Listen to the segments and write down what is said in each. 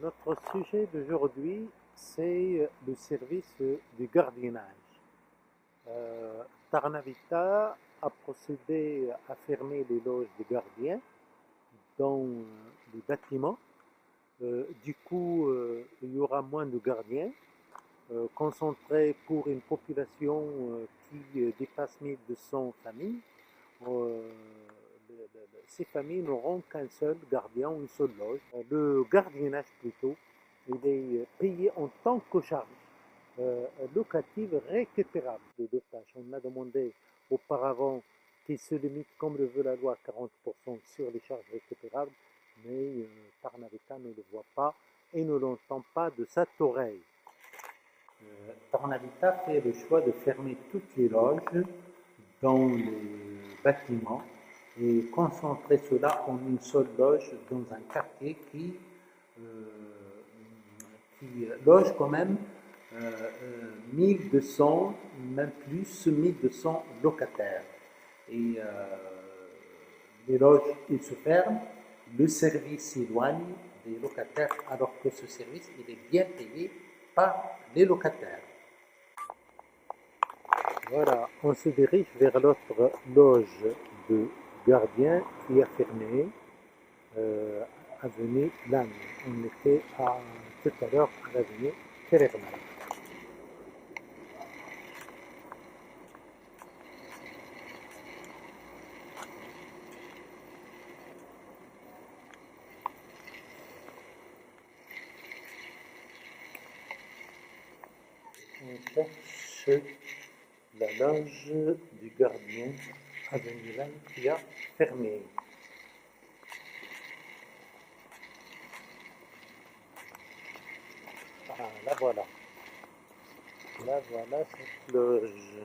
Notre sujet d'aujourd'hui, c'est le service du gardiennage. Tarnavita a procédé à fermer les loges de gardiens dans les bâtiments. Il y aura moins de gardiens, concentrés pour une population qui dépasse 1200 familles. Euh, Ces familles n'auront qu'un seul gardien ou une seule loge. Le gardiennage plutôt, il est payé en tant que charge locative récupérable de deux tâches. On a demandé auparavant qu'il se limite, comme le veut la loi, à 40% sur les charges récupérables, mais Tarnavita ne le voit pas et ne l'entend pas de sa oreille. Tarnavita fait le choix de fermer toutes les loges dans les bâtiments et concentrer cela en une seule loge dans un quartier qui loge quand même 1200, même plus, 1200 locataires. Et les loges, ils se ferment, le service s'éloigne des locataires alors que ce service, il est bien payé par les locataires. Voilà, on se dirige vers l'autre loge de gardien qui a fermé, avenue Lannes. On était tout à l'heure à l'avenue Kererman. On cherche la loge du gardien avenue Lannes qui a fermé. Ah, la voilà. La voilà, cette loge.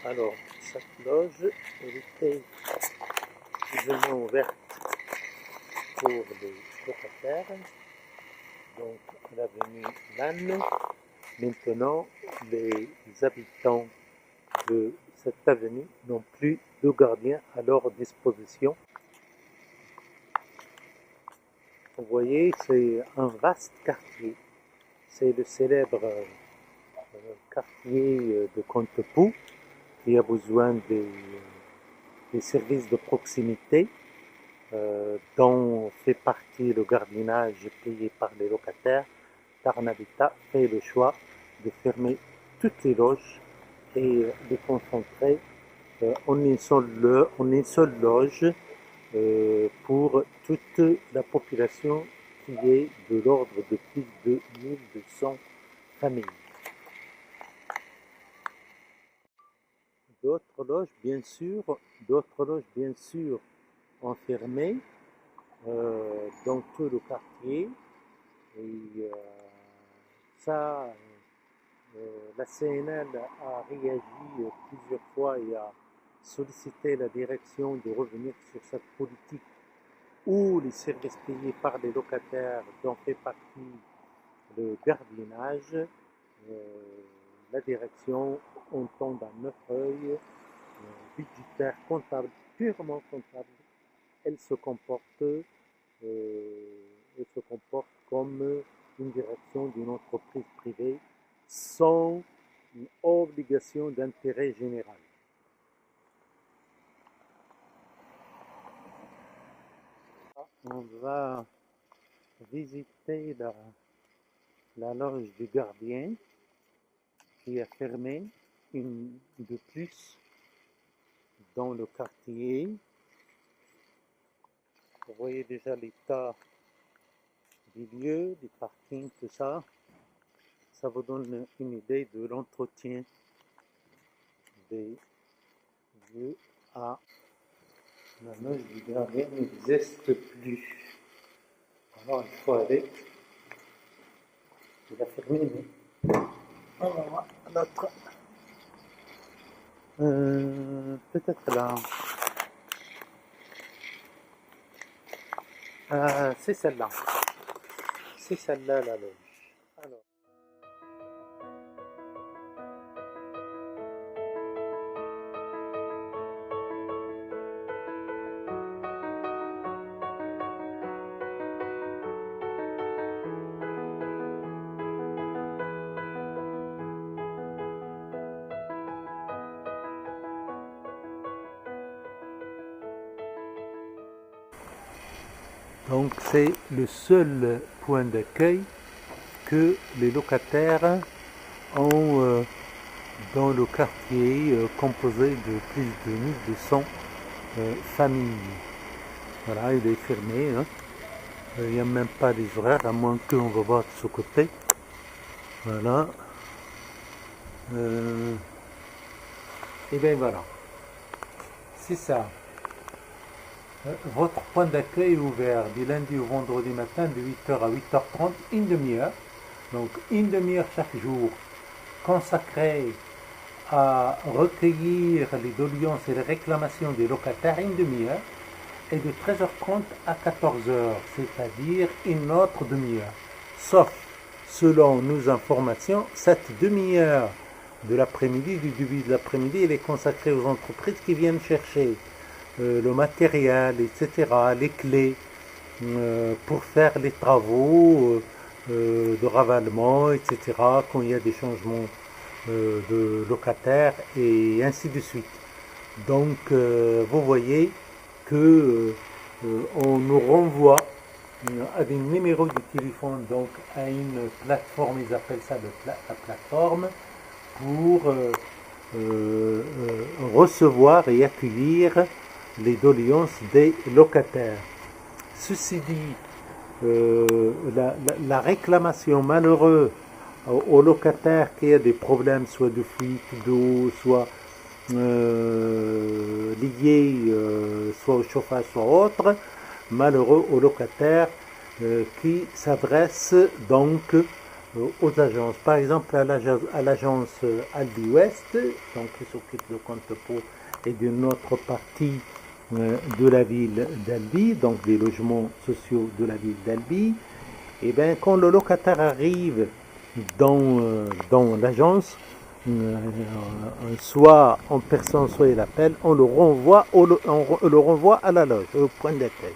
Alors, cette loge, elle était également ouverte pour les locataires, donc à l'avenue Lannes. Maintenant, les habitants de cette avenue n'ont plus de gardiens à leur disposition. Vous voyez, c'est un vaste quartier. C'est le célèbre quartier de Contepou qui a besoin des services de proximité dont fait partie le gardiennage payé par les locataires. Tarnavita fait le choix de fermer toutes les loges et de concentrer en une seule loge pour toute la population qui est de l'ordre de plus de 1200 familles. D'autres loges, bien sûr, ont fermé dans tout le quartier. Et ça, la CNL a réagi plusieurs fois et a sollicité la direction de revenir sur cette politique où les services payés par les locataires dont fait partie le gardiennage. La direction entend d'un œil budgétaire, comptable, purement comptable. Elle se comporte, comme une direction d'une entreprise privée sans une obligation d'intérêt général. On va visiter la loge du gardien qui a fermé une de plus dans le quartier. Vous voyez déjà l'état des lieux, des parkings, tout ça. Ça vous donne une idée de l'entretien des lieux. La loge du gardien n'existe plus. Alors il faut aller. Il a fermé, mais on va voir l'autre. Peut-être là. C'est celle-là. C'est celle-là la loge. Alors. Donc c'est le seul point d'accueil que les locataires ont dans le quartier composé de plus de 1200 familles. Voilà, il est fermé, hein. Il n'y a même pas les horaires, à moins qu'on va voir de ce côté. Voilà. Et bien voilà. C'est ça. Votre point d'accueil est ouvert du lundi au vendredi matin de 8h à 8h30, une demi-heure. Donc une demi-heure chaque jour consacrée à recueillir les doléances et les réclamations des locataires, une demi-heure. Et de 13h30 à 14h, c'est-à-dire une autre demi-heure. Sauf, selon nos informations, cette demi-heure de l'après-midi, du début de l'après-midi, elle est consacrée aux entreprises qui viennent chercher le matériel, etc., les clés pour faire les travaux de ravalement, etc., quand il y a des changements de locataires et ainsi de suite. Donc, vous voyez que on nous renvoie à des numéros de téléphone, donc à une plateforme, ils appellent ça la plateforme, pour recevoir et accueillir les doléances des locataires. Ceci dit, la réclamation malheureuse aux locataires qui a des problèmes soit de fuite d'eau, soit liés soit au chauffage, soit autre, malheureux aux locataires qui s'adressent donc aux agences. Par exemple, à l'agence Albi Ouest, donc qui s'occupe de Contrepoint et d'une autre partie de la ville d'Albi, donc des logements sociaux de la ville d'Albi. Et bien, quand le locataire arrive dans l'agence, soit en personne, soit il appelle, on le renvoie à la loge, au point d'accueil.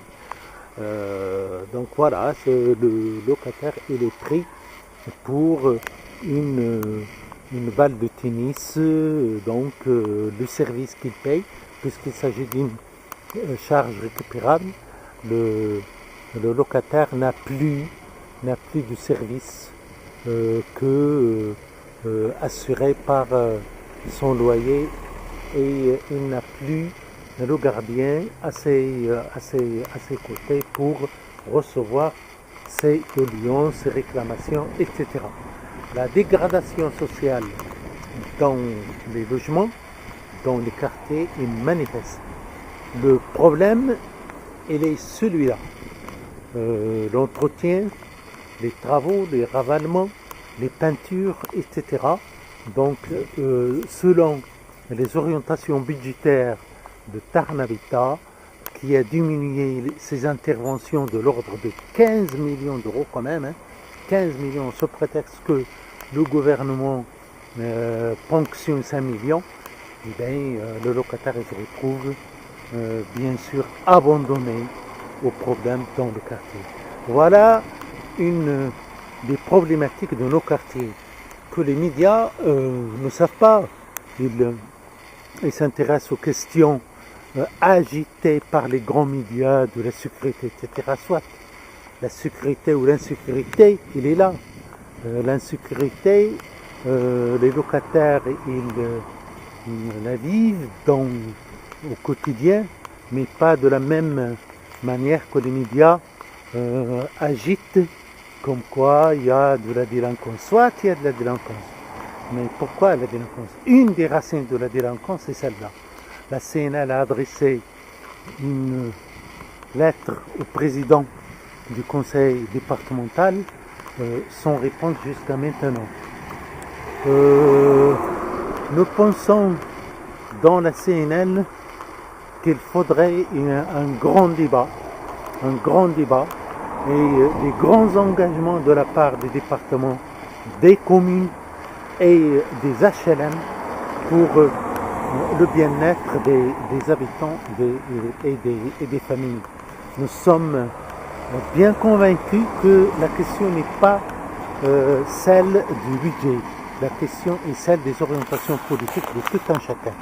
Donc voilà, le locataire il est pris pour une balle de tennis, donc le service qu'il paye, puisqu'il s'agit d'une charge récupérable, le locataire n'a plus de service que assuré par son loyer, et il n'a plus le gardien à ses côtés pour recevoir ses doléances, ses réclamations, etc. La dégradation sociale dans les logements, dans les quartiers, est manifeste. Le problème, il est celui-là. L'entretien, les travaux, les ravalements, les peintures, etc. Donc, selon les orientations budgétaires de Tarn Habitat, qui a diminué ses interventions de l'ordre de 15 millions d'euros quand même, hein, 15 millions, sous prétexte que le gouvernement ponctionne 5 millions, et bien, le locataire se retrouve bien sûr abandonné aux problèmes dans le quartier. Voilà une des problématiques de nos quartiers que les médias ne savent pas. Ils s'intéressent aux questions agitées par les grands médias de la sécurité, etc. Soit la sécurité ou l'insécurité, il est là. L'insécurité, les locataires, ils la vivent au quotidien, mais pas de la même manière que les médias agitent comme quoi il y a de la délinquance. Soit il y a de la délinquance, mais pourquoi la délinquance? Une des racines de la délinquance, c'est celle-là. La CNL a adressé une lettre au président du conseil départemental sans réponse jusqu'à maintenant. Nous pensons dans la CNL qu'il faudrait un grand débat et des grands engagements de la part des départements, des communes et des HLM pour le bien-être des habitants et des familles. Nous sommes bien convaincus que la question n'est pas celle du budget, la question est celle des orientations politiques de tout un chacun.